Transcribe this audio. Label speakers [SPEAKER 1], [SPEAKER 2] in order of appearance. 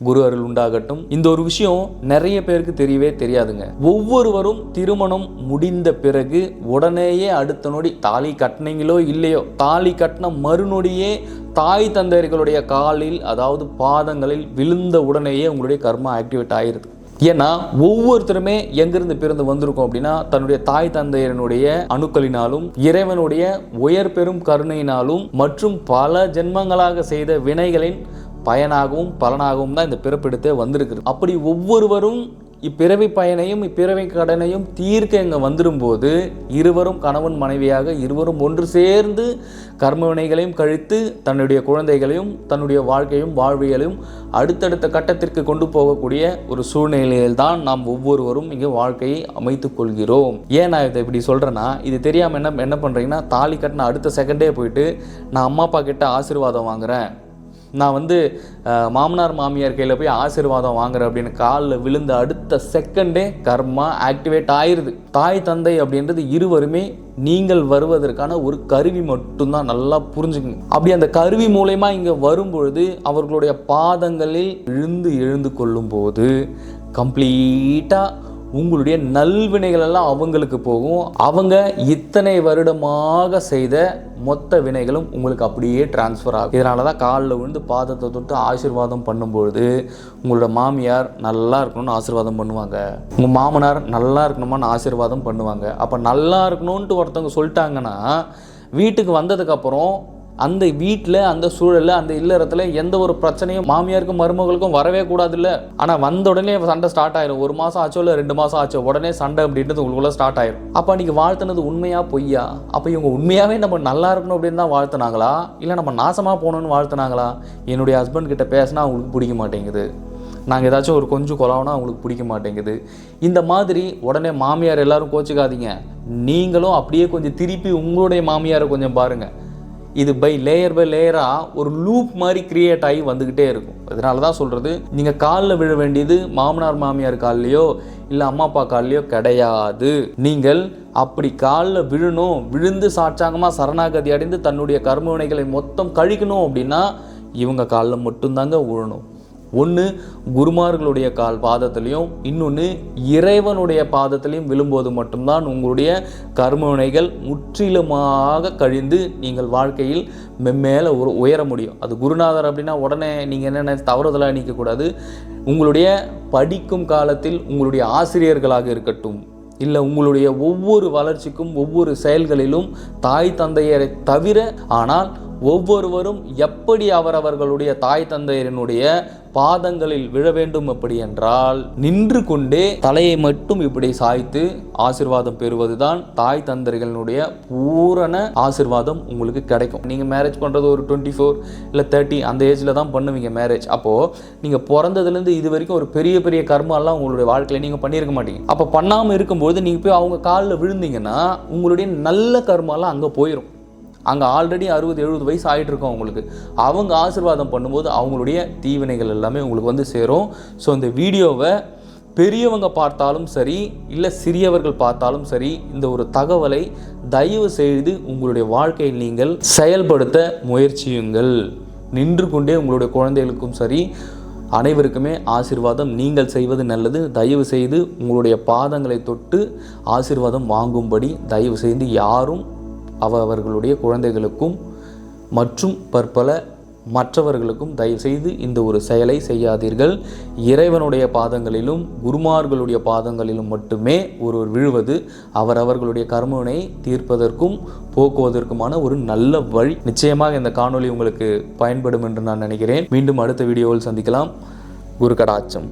[SPEAKER 1] குரு அருள் உண்டாகட்டும். இந்த ஒரு விஷயம் நிறைய பேருக்கு தெரியவே தெரியாதுங்க. ஒவ்வொருவரும் திருமணம் முடிந்த பிறகு உடனேயே அடுத்த நொடி தாலி கட்டினீங்களோ இல்லையோ, தாலி கட்டின மறுநொடியே தாய் தந்தையர்களுடைய காலில், அதாவது பாதங்களில் விழுந்த உடனேயே உங்களுடைய கர்மா ஆக்டிவேட் ஆயிருது. ஏன்னா ஒவ்வொருத்தருமே எங்கிருந்து பிறந்து வந்திருக்கோம் அப்படின்னா தன்னுடைய தாய் தந்தையரனுடைய அணுக்களினாலும் இறைவனுடைய உயர் பெரும் கருணையினாலும் மற்றும் பல ஜென்மங்களாக செய்த வினைகளின் பயனாகவும் பலனாகவும் தான் இந்த பிறப்பெடுத்தே வந்திருக்குது. அப்படி ஒவ்வொருவரும் இப்பிறவி பயனையும் இப்பிறவி கடனையும் தீர்க்க இங்கே வந்துடும்போது இருவரும் கணவன் மனைவியாக இருவரும் ஒன்று சேர்ந்து கர்ம வினைகளையும் கழித்து தன்னுடைய குழந்தைகளையும் தன்னுடைய வாழ்க்கையும் வாழ்வியலையும் அடுத்தடுத்த கட்டத்திற்கு கொண்டு போகக்கூடிய ஒரு சூழ்நிலையில் தான் நாம் ஒவ்வொருவரும் இங்கே வாழ்க்கையை அமைத்து கொள்கிறோம். ஏன் நான் இதை இப்படி சொல்கிறேன்னா, இது தெரியாமல் என்ன பண்ணுறீங்கன்னா, தாலி கட்டின அடுத்த செகண்டே போயிட்டு நான் அம்மா அப்பா கிட்ட ஆசீர்வாதம் வாங்குகிறேன், நான் மாமனார் மாமியார் கையில் போய் ஆசீர்வாதம் வாங்குறேன் அப்படின்னு காலில் விழுந்த அடுத்த செகண்டே கர்மா ஆக்டிவேட் ஆயிடுது. தாய் தந்தை அப்படின்றது இருவருமே நீங்கள் வருவதற்கான ஒரு கருவி மட்டும்தான், நல்லா புரிஞ்சுக்குங்க. அப்படி அந்த கருவி மூலமா இங்கே வரும்பொழுது அவர்களுடைய பாதங்களில் எழுந்து கொள்ளும் போது கம்ப்ளீட்டாக உங்களுடைய நல்வினைகள் எல்லாம் அவங்களுக்கு போகும். அவங்க இத்தனை வருடமாக செய்த மொத்த வினைகளும் உங்களுக்கு அப்படியே டிரான்ஸ்ஃபர் ஆகும். இதனால தான் காலில் விழுந்து பாதத்தை தொட்டு ஆசீர்வாதம் பண்ணும்பொழுது உங்களோட மாமியார் நல்லா இருக்கணும்னு ஆசீர்வாதம் பண்ணுவாங்க, உங்கள் மாமனார் நல்லா இருக்கணுமான்னு ஆசீர்வாதம் பண்ணுவாங்க. அப்போ நல்லா இருக்கணும்ன்ட்டு ஒருத்தவங்க சொல்லிட்டாங்கன்னா வீட்டுக்கு வந்ததுக்கப்புறம் அந்த வீட்டில் அந்த சூழலில் அந்த இல்லறத்தில் எந்த ஒரு பிரச்சனையும் மாமியாருக்கும் மருமகளுக்கும் வரவே கூடாது இல்லை. ஆனால் வந்த உடனே சண்டை ஸ்டார்ட் ஆயிரும். 1 மாதம் ஆச்சோ இல்லை 2 மாதம் ஆச்சோ உடனே சண்டை அப்படின்றது உங்களுக்குள்ள ஸ்டார்ட் ஆயிரும். அப்போ அன்றைக்கி வாழ்த்துனது உண்மையா பொய்யா? அப்போ இவங்க உண்மையாகவே நம்ம நல்லா இருக்கணும் அப்படின்னு தான் வாழ்த்துனாங்களா, இல்லை நம்ம நாசமாக போகணுன்னு வாழ்த்துனாங்களா? என்னுடைய ஹஸ்பண்ட் கிட்ட பேசினா அவங்களுக்கு பிடிக்க மாட்டேங்குது, நாங்கள் ஏதாச்சும் ஒரு கொஞ்சம் கொலாவனா அவங்களுக்கு பிடிக்க மாட்டேங்குது, இந்த மாதிரி உடனே மாமியார் எல்லாரும் கோச்சிக்காதீங்க. நீங்களும் அப்படியே கொஞ்சம் திருப்பி உங்களுடைய மாமியாரை கொஞ்சம் பாருங்கள். இது பை லேயராக ஒரு லூப் மாதிரி கிரியேட் ஆகி வந்துக்கிட்டே இருக்கும். அதனால தான் சொல்கிறது, நீங்கள் காலில் விழ வேண்டியது மாமனார் மாமியார் கால்லையோ இல்லை அம்மா அப்பா கால்லையோ கிடையாது. நீங்கள் அப்படி காலில் விழணும், விழுந்து சாட்சாங்கமாக சரணாகதி அடைந்து தன்னுடைய கர்ம வினைகளை மொத்தம் கழிக்கணும் அப்படின்னா இவங்க காலில் மட்டும்தாங்க விழணும். ஒன்று குருமார்களுடைய பாதத்திலையும் இன்னொன்று இறைவனுடைய பாதத்திலையும் விழும்போது மட்டும்தான் உங்களுடைய கர்ம வினைகள் முற்றிலுமாக கழிந்து நீங்கள் வாழ்க்கையில் மென்மேலே உயர முடியும். அது குருநாதர் அப்படின்னா உடனே நீங்கள் என்னென்ன தவறுதலாக நீக்கக்கூடாது. உங்களுடைய படிக்கும் காலத்தில் உங்களுடைய ஆசிரியர்களாக இருக்கட்டும், இல்லை உங்களுடைய ஒவ்வொரு வளர்ச்சிக்கும் ஒவ்வொரு செயல்களிலும் தாய் தந்தையரை தவிர, ஆனால் ஒவ்வொருவரும் எப்படி அவரவர்களுடைய தாய் தந்தையரினுடைய பாதங்களில் விழ வேண்டும் அப்படி என்றால் நின்று கொண்டே தலையை மட்டும் இப்படி சாய்த்து ஆசீர்வாதம் பெறுவதுதான் தாய் தந்தையர்களுடைய பூரண ஆசீர்வாதம் உங்களுக்கு கிடைக்கும். நீங்கள் மேரேஜ் பண்ணுறது ஒரு 24 இல்லை 30 அந்த ஏஜில் தான் பண்ணுவீங்க மேரேஜ். அப்போது நீங்கள் பிறந்ததுலேருந்து இது வரைக்கும் ஒரு பெரிய பெரிய கர்மாலாம் உங்களுடைய வாழ்க்கையில் நீங்கள் பண்ணியிருக்க மாட்டீங்க. அப்போ பண்ணாமல் இருக்கும்போது நீங்கள் போய் அவங்க காலில் விழுந்தீங்கன்னா உங்களுடைய நல்ல கர்மாலாம் அங்கே போயிடும். அங்கே ஆல்ரெடி 60-70 வயசு ஆகிட்டு இருக்கோம் அவங்களுக்கு. அவங்க ஆசீர்வாதம் பண்ணும்போது அவங்களுடைய தீவினைகள் எல்லாமே உங்களுக்கு சேரும். ஸோ இந்த வீடியோவை பெரியவங்க பார்த்தாலும் சரி இல்லை சிறியவர்கள் பார்த்தாலும் சரி, இந்த ஒரு தகவலை தயவு செய்து உங்களுடைய வாழ்க்கையில் நீங்கள் செயல்படுத்த முயற்சியுங்கள். நின்று கொண்டே உங்களுடைய குழந்தைகளுக்கும் சரி அனைவருக்குமே ஆசீர்வாதம் நீங்கள் செய்வது நல்லது. தயவு செய்து உங்களுடைய பாதங்களை தொட்டு ஆசீர்வாதம் வாங்கும்படி தயவு செய்து யாரும் அவர்களுடைய குழந்தைகளுக்கும் மற்றும் பற்பல மற்றவர்களுக்கும் தயவுசெய்து இந்த ஒரு செயலை செய்யாதீர்கள். இறைவனுடைய பாதங்களிலும் குருமார்களுடைய பாதங்களிலும் மட்டுமே ஒருவர் விழுவது அவரவர்களுடைய கர்மவினை தீர்ப்பதற்கும் போக்குவதற்குமான ஒரு நல்ல வழி. நிச்சயமாக இந்த காணொளி உங்களுக்கு பயன்படும் என்று நான் நினைக்கிறேன். மீண்டும் அடுத்த வீடியோவில் சந்திக்கலாம். குரு கடாட்சம்.